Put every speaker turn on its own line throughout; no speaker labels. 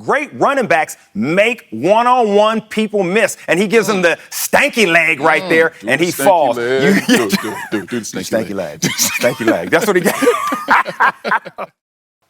great running backs make one-on-one people miss. And he gives him the stanky leg right there, and he falls.
Do the stanky leg.
Stanky leg. That's what he got.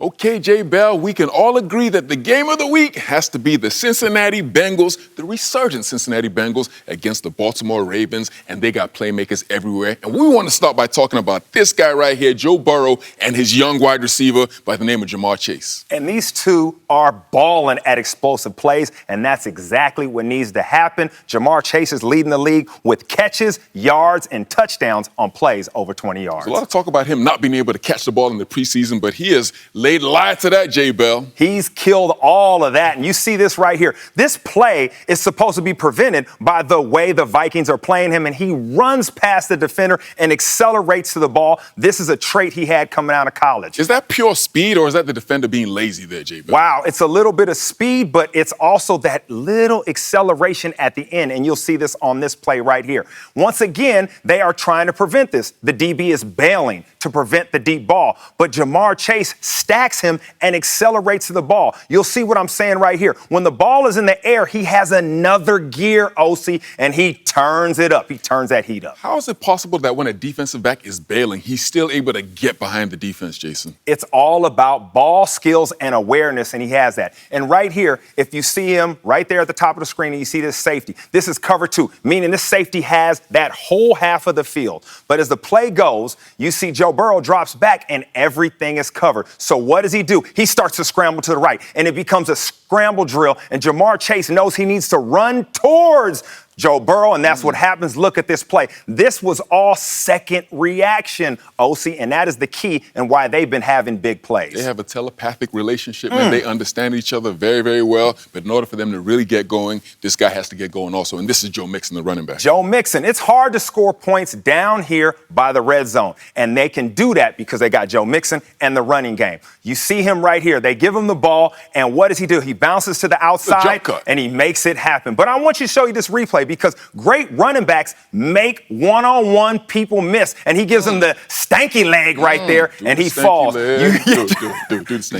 Okay, J. Bell, we can all agree that the game of the week has to be the Cincinnati Bengals, the resurgent Cincinnati Bengals against the Baltimore Ravens, and they got playmakers everywhere. And we want to start by talking about this guy right here, Joe Burrow, and his young wide receiver by the name of Lamar Chase.
And these two are balling at explosive plays, and that's exactly what needs to happen. Lamar Chase is leading the league with catches, yards, and touchdowns on plays over 20 yards.
There's a lot of talk about him not being able to catch the ball in the preseason, but he has laid light to that, J. Bell.
He's killed all of that, and you see this right here. This play is supposed to be prevented by the way the Vikings are playing him, and he runs past the defender and accelerates to the ball. This is a trait he had coming out of college.
Is that pure speed, or is that the defender being lazy there, J. Bell?
Wow, it's a little bit of speed, but it's also that little acceleration at the end, and you'll see this on this play right here. Once again, they are trying to prevent this. The DB is bailing to prevent the deep ball, but Lamar Chase stacks him and accelerates to the ball. You'll see what I'm saying right here. When the ball is in the air, he has another gear, Osi, and he turns it up. He turns that heat up.
How is it possible that when a defensive back is bailing, he's still able to get behind the defense, Jason?
It's all about ball skills and awareness, and he has that. And right here, if you see him right there at the top of the screen and you see this safety, this is cover 2, meaning this safety has that whole half of the field. But as the play goes, you see Joe Burrow drops back and everything is covered. So what does he do? He starts to scramble to the right, and it becomes a scramble drill, and Lamar Chase knows he needs to run towards Joe Burrow, and that's what happens. Look at this play. This was all second reaction, Osi, and that is the key and why they've been having big plays.
They have a telepathic relationship, man. They understand each other very, very well, but in order for them to really get going, this guy has to get going also, and this is Joe Mixon, the running back.
Joe Mixon. It's hard to score points down here by the red zone, and they can do that because they got Joe Mixon and the running game. You see him right here. They give him the ball, and what does he do? He bounces to the outside, and he makes it happen. But I want you to show you this replay, because great running backs make one-on-one people miss. And he gives him the stanky leg right there, and he falls.
Do the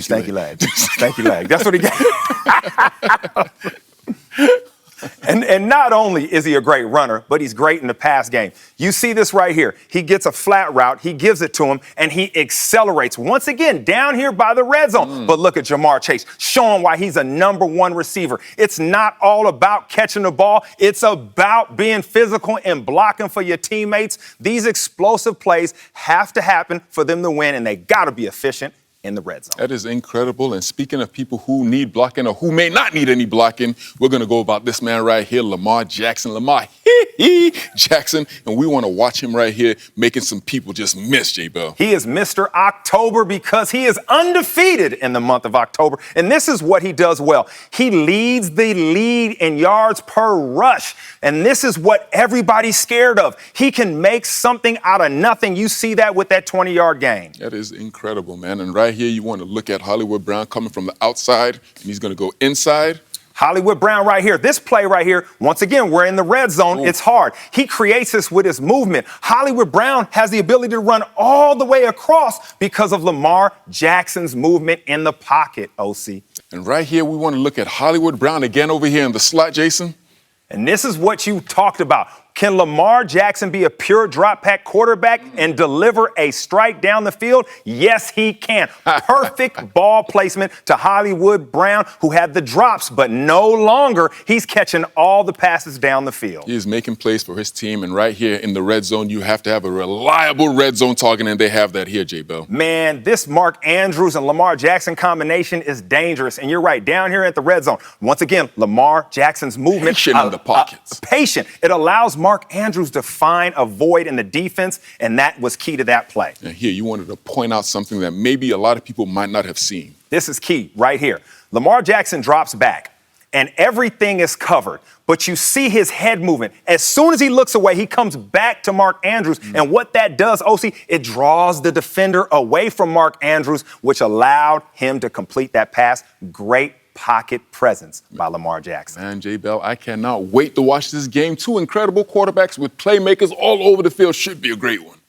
stanky leg.
Stanky leg. That's what he got. And not only is he a great runner, but he's great in the pass game. You see this right here. He gets a flat route, he gives it to him, and he accelerates once again down here by the red zone. But look at Lamar Chase, showing why he's a #1 receiver. It's not all about catching the ball. It's about being physical and blocking for your teammates. These explosive plays have to happen for them to win, and they got to be efficient in the red zone.
That is incredible. And speaking of people who need blocking or who may not need any blocking, we're going to go about this man right here, Lamar Jackson. Lamar Jackson. And we want to watch him right here making some people just miss, J. Bell.
He is Mr. October because he is undefeated in the month of October. And this is what he does well. He leads the lead in yards per rush. And this is what everybody's scared of. He can make something out of nothing. You see that with that 20-yard gain.
That is incredible, man. And right here, you want to look at Hollywood Brown coming from the outside, and he's going to go inside.
Hollywood Brown right here. This play right here, once again, we're in the red zone. It's hard. He creates this with his movement. Hollywood Brown has the ability to run all the way across because of Lamar Jackson's movement in the pocket, Osi.
And right here, we want to look at Hollywood Brown again over here in the slot, Jason.
And this is what you talked about. Can Lamar Jackson be a pure drop-back quarterback and deliver a strike down the field? Yes, he can. Perfect ball placement to Hollywood Brown, who had the drops, but no longer. He's catching all the passes down the field.
He is making plays for his team, and right here in the red zone, you have to have a reliable red zone target, and they have that here, J. Bell.
Man, this Mark Andrews and Lamar Jackson combination is dangerous, and you're right, down here at the red zone. Once again, Lamar Jackson's movement.
Patient in the pockets.
Patient. It allows Mark Andrews to find a void in the defense, and that was key to that play.
And here, you wanted to point out something that maybe a lot of people might not have seen.
This is key right here. Lamar Jackson drops back, and everything is covered, but you see his head movement. As soon as he looks away, he comes back to Mark Andrews, and what that does, Osi, it draws the defender away from Mark Andrews, which allowed him to complete that pass. Great pocket presence by Lamar Jackson.
Man, J. Bell, I cannot wait to watch this game. Two incredible quarterbacks with playmakers all over the field. Should be a great one.